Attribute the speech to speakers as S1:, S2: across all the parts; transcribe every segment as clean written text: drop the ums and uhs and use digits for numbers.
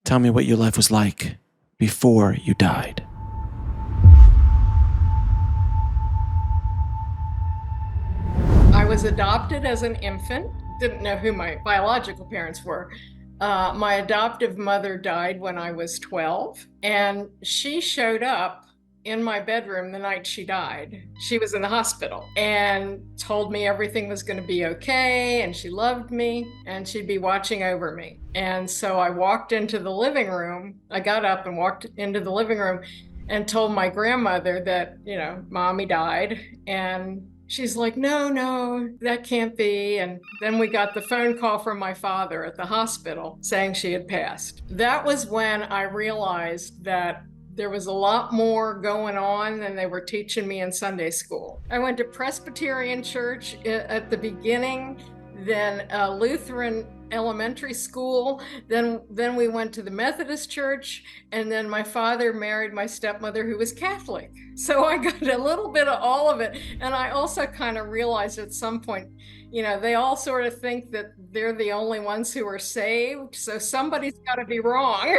S1: Tell me what your life was like before you died.
S2: I was adopted as an infant, didn't know who my biological parents were. My adoptive mother died when I was 12, and she showed up in my bedroom the night she died. She was in the hospital and told me everything was going to be okay, and she loved me, and she'd be watching over me. And so I walked into the living room. I got up and walked into the living room and told my grandmother that, mommy died. And she's like, no, that can't be. And then we got the phone call from my father at the hospital saying she had passed. That was when I realized that there was a lot more going on than they were teaching me in Sunday school. I went to Presbyterian church at the beginning, then Lutheran elementary school, then we went to the Methodist church, and then my father married my stepmother who was Catholic. So I got a little bit of all of it. And I also kind of realized at some point, they all sort of think that they're the only ones who are saved, so somebody's got to be wrong.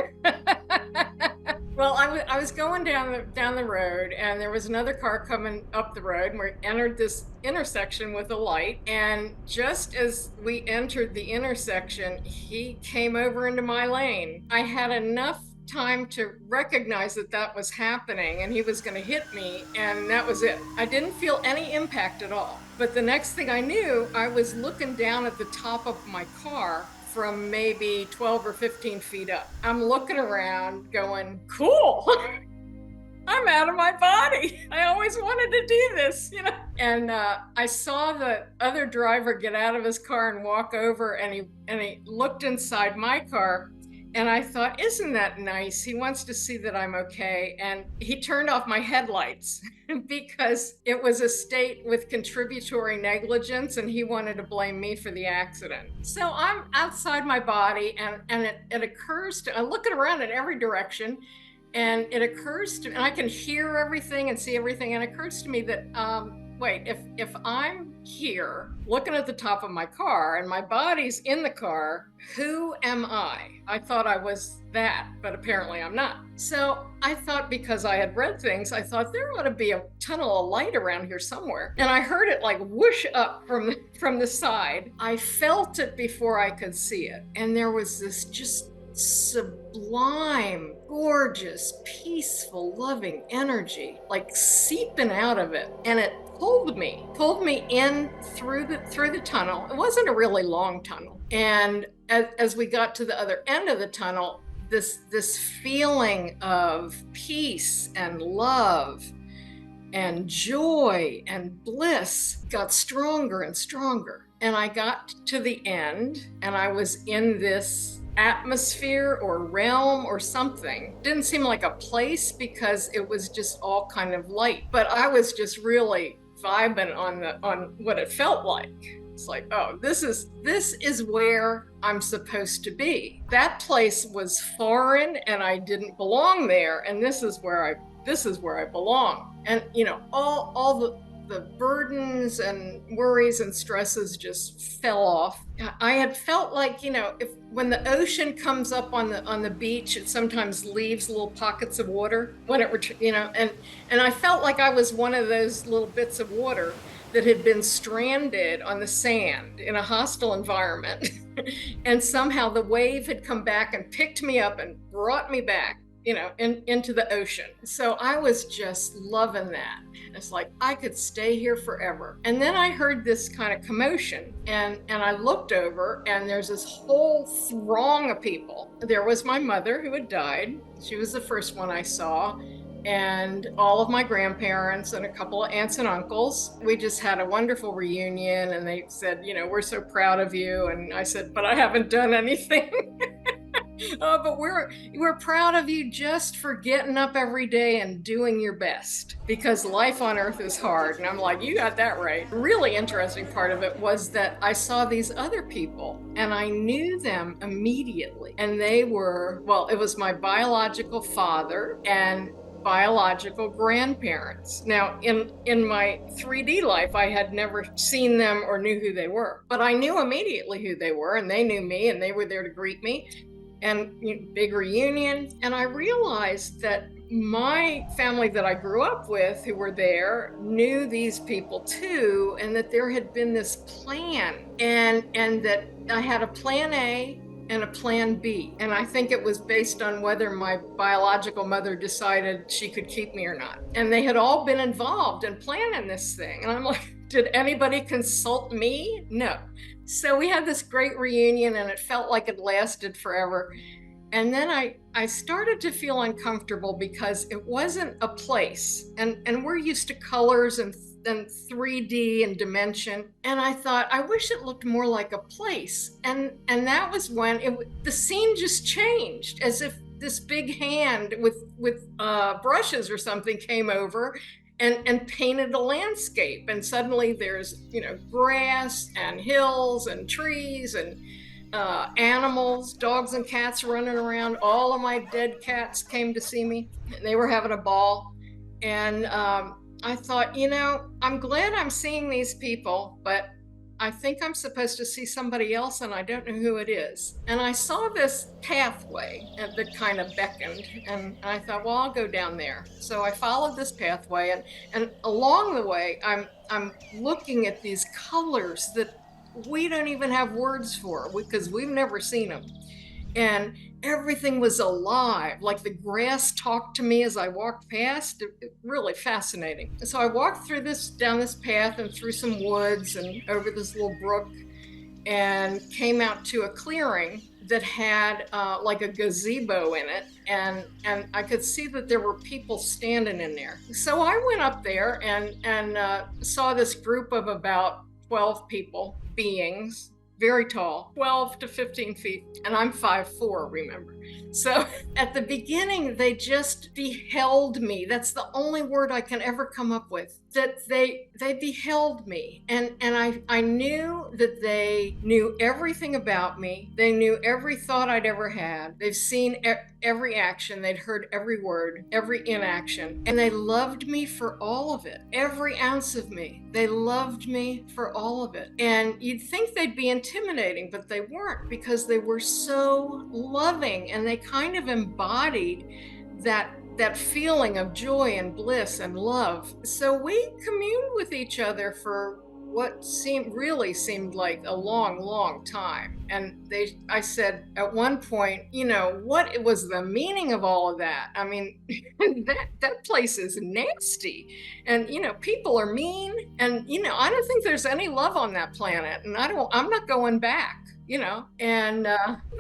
S2: Well, I was going down the road, and there was another car coming up the road, and we entered this intersection with a light. And just as we entered the intersection, he came over into my lane. I had enough time to recognize that was happening, and he was going to hit me, and that was it. I didn't feel any impact at all. But the next thing I knew, I was looking down at the top of my car from maybe 12 or 15 feet up. I'm looking around going, cool. I'm out of my body. I always wanted to do this, And I saw the other driver get out of his car and walk over, and he looked inside my car. And I thought, isn't that nice? He wants to see that I'm okay. And he turned off my headlights because it was a state with contributory negligence, and he wanted to blame me for the accident. So I'm outside my body, and it occurs to, I'm looking around in every direction, and it occurs to me, and I can hear everything and see everything, and it occurs to me that, wait, if I'm here looking at the top of my car and my body's in the car, who am I? I thought I was that, but apparently I'm not. So I thought, because I had read things, I thought there ought to be a tunnel of light around here somewhere. And I heard it like whoosh up from the side. I felt it before I could see it. And there was this just sublime, gorgeous, peaceful, loving energy like seeping out of it, and it pulled me in through the tunnel. It wasn't a really long tunnel, and as we got to the other end of the tunnel, this feeling of peace and love and joy and bliss got stronger and stronger. And I got to the end, and I was in this atmosphere or realm or something. Didn't seem like a place because it was just all kind of light, but I was just really vibing on what it felt like. It's like, oh, this is where I'm supposed to be. That place was foreign, and I didn't belong there, and this is where I belong. And all the burdens and worries and stresses just fell off. I had felt like, when the ocean comes up on the beach, it sometimes leaves little pockets of water when it, and I felt like I was one of those little bits of water that had been stranded on the sand in a hostile environment. And somehow the wave had come back and picked me up and brought me back, into the ocean. So I was just loving that. It's like I could stay here forever. And then I heard this kind of commotion, and I looked over, and there's this whole throng of people. There was my mother who had died. She was the first one I saw. And all of my grandparents and a couple of aunts and uncles. We just had a wonderful reunion, and they said, we're so proud of you. And I said, but I haven't done anything. Oh, but we're proud of you just for getting up every day and doing your best, because life on earth is hard. And I'm like, you got that right. The really interesting part of it was that I saw these other people, and I knew them immediately. And they were, well, it was my biological father and biological grandparents. Now, in my 3D life, I had never seen them or knew who they were, but I knew immediately who they were, and they knew me, and they were there to greet me. and big reunion. And I realized that my family that I grew up with who were there knew these people too, and that there had been this plan, and that I had a plan A and a plan B. And I think it was based on whether my biological mother decided she could keep me or not. And they had all been involved in planning this thing. And I'm like, did anybody consult me? No. So we had this great reunion, and it felt like it lasted forever. And then I started to feel uncomfortable because it wasn't a place. And we're used to colors and 3D and dimension. And I thought, I wish it looked more like a place. And that was when the scene just changed, as if this big hand with brushes or something came over and painted a landscape. And suddenly there's, grass and hills and trees and animals, dogs and cats running around. All of my dead cats came to see me, and they were having a ball. And I thought, I'm glad I'm seeing these people, but I think I'm supposed to see somebody else, and I don't know who it is. And I saw this pathway that kind of beckoned, and I thought, well, I'll go down there. So I followed this pathway, and along the way, I'm looking at these colors that we don't even have words for, because we've never seen them. And everything was alive, like the grass talked to me as I walked past. Really fascinating. So I walked down this path and through some woods and over this little brook, and came out to a clearing that had like a gazebo in it, and I could see that there were people standing in there. So I went up there and saw this group of about 12 beings, very tall, 12 to 15 feet, and I'm 5'4", remember. So at the beginning, they just beheld me. That's the only word I can ever come up with. That they beheld me, and I knew that they knew everything about me. They knew every thought I'd ever had. They've seen every action. They'd heard every word, every inaction, and they loved me for all of it. Every ounce of me. They loved me for all of it. And you'd think they'd be intimidating, but they weren't, because they were so loving, and they kind of embodied that feeling of joy and bliss and love. So we communed with each other for what really seemed like a long, long time. And I said at one point, what was the meaning of all of that? I mean, that place is nasty, and people are mean, and I don't think there's any love on that planet, and I'm not going back. And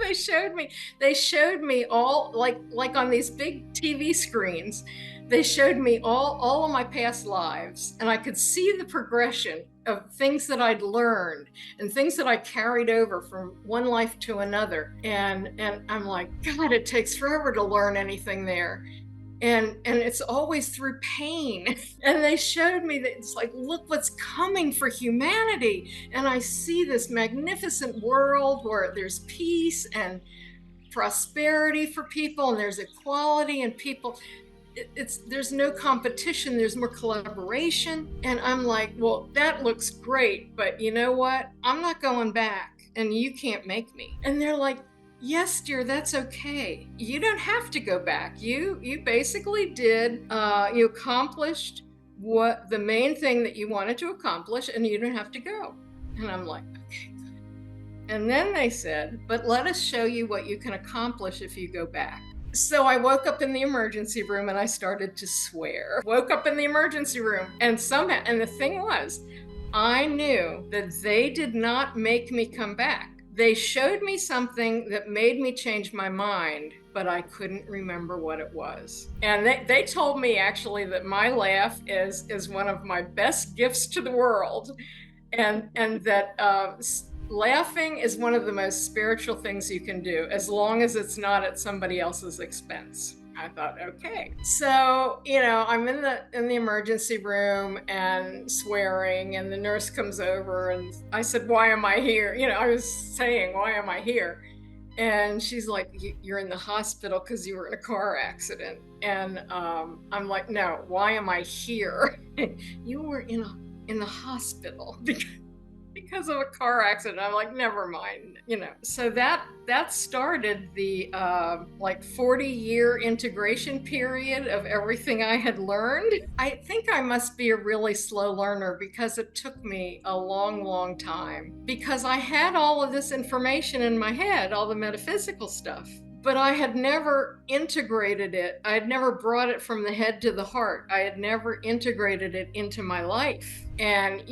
S2: they showed me all, like on these big TV screens, they showed me all of my past lives, and I could see the progression of things that I'd learned and things that I carried over from one life to another. And I'm like, God, it takes forever to learn anything there. And it's always through pain. And they showed me that it's like, look what's coming for humanity. And I see this magnificent world where there's peace and prosperity for people, and there's equality, and people, there's no competition, there's more collaboration. And I'm like, well, that looks great, but you know what? I'm not going back, and you can't make me. And they're like, yes, dear, that's okay. You don't have to go back. You basically did, you accomplished the main thing that you wanted to accomplish, and you don't have to go. And I'm like, okay. And then they said, but let us show you what you can accomplish if you go back. So I woke up in the emergency room, and I started to swear. Woke up in the emergency room, and the thing was, I knew that they did not make me come back. They showed me something that made me change my mind, but I couldn't remember what it was. And they told me actually that my laugh is one of my best gifts to the world, and that laughing is one of the most spiritual things you can do, as long as it's not at somebody else's expense. I thought, okay. So, I'm in the emergency room and swearing, and the nurse comes over, and I said, why am I here? I was saying, why am I here? And she's like, you're in the hospital because you were in a car accident. And I'm like, no, why am I here? You were in the hospital because because of a car accident. I'm like, never mind, So that started the like 40-year integration period of everything I had learned. I think I must be a really slow learner because it took me a long, long time, because I had all of this information in my head, all the metaphysical stuff, but I had never integrated it. I had never brought it from the head to the heart. I had never integrated it into my life. And,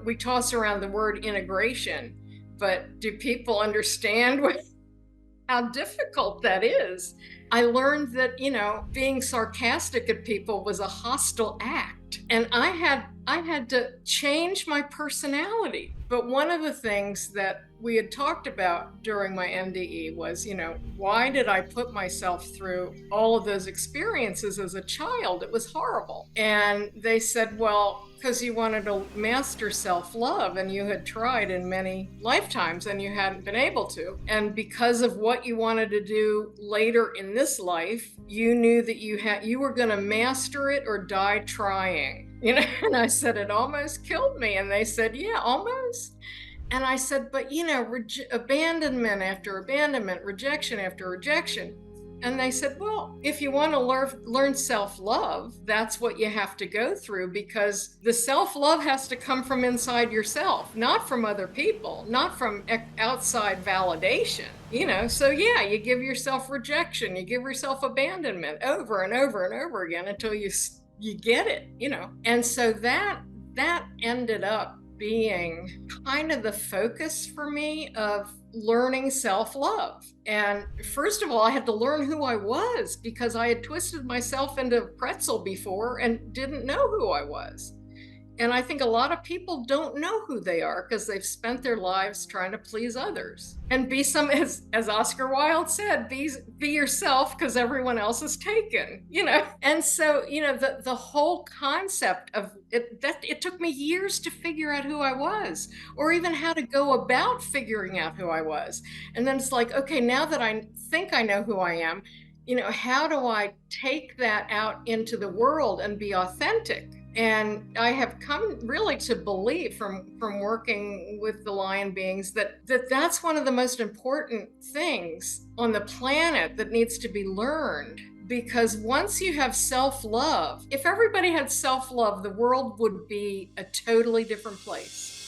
S2: we toss around the word integration, but do people understand how difficult that is? I learned that, being sarcastic at people was a hostile act. And I had to change my personality. But one of the things that we had talked about during my NDE was, why did I put myself through all of those experiences as a child? It was horrible. And they said, well, because you wanted to master self-love and you had tried in many lifetimes and you hadn't been able to. And because of what you wanted to do later in this life, you knew that you were going to master it or die trying. And I said, it almost killed me. And they said, yeah, almost. And I said, but abandonment after abandonment, rejection after rejection. And they said, well, if you want to learn self-love, that's what you have to go through, because the self-love has to come from inside yourself, not from other people, not from outside validation. So yeah, you give yourself rejection, you give yourself abandonment over and over and over again until you get it, And so that ended up being kind of the focus for me of learning self-love. And first of all, I had to learn who I was, because I had twisted myself into a pretzel before and didn't know who I was. And I think a lot of people don't know who they are because they've spent their lives trying to please others. And be as Oscar Wilde said, be yourself because everyone else is taken, And so, the whole concept of it took me years to figure out who I was, or even how to go about figuring out who I was. And then it's like, okay, now that I think I know who I am, how do I take that out into the world and be authentic? And I have come really to believe from working with the lion beings that's one of the most important things on the planet that needs to be learned. Because once you have self-love, if everybody had self-love, the world would be a totally different place.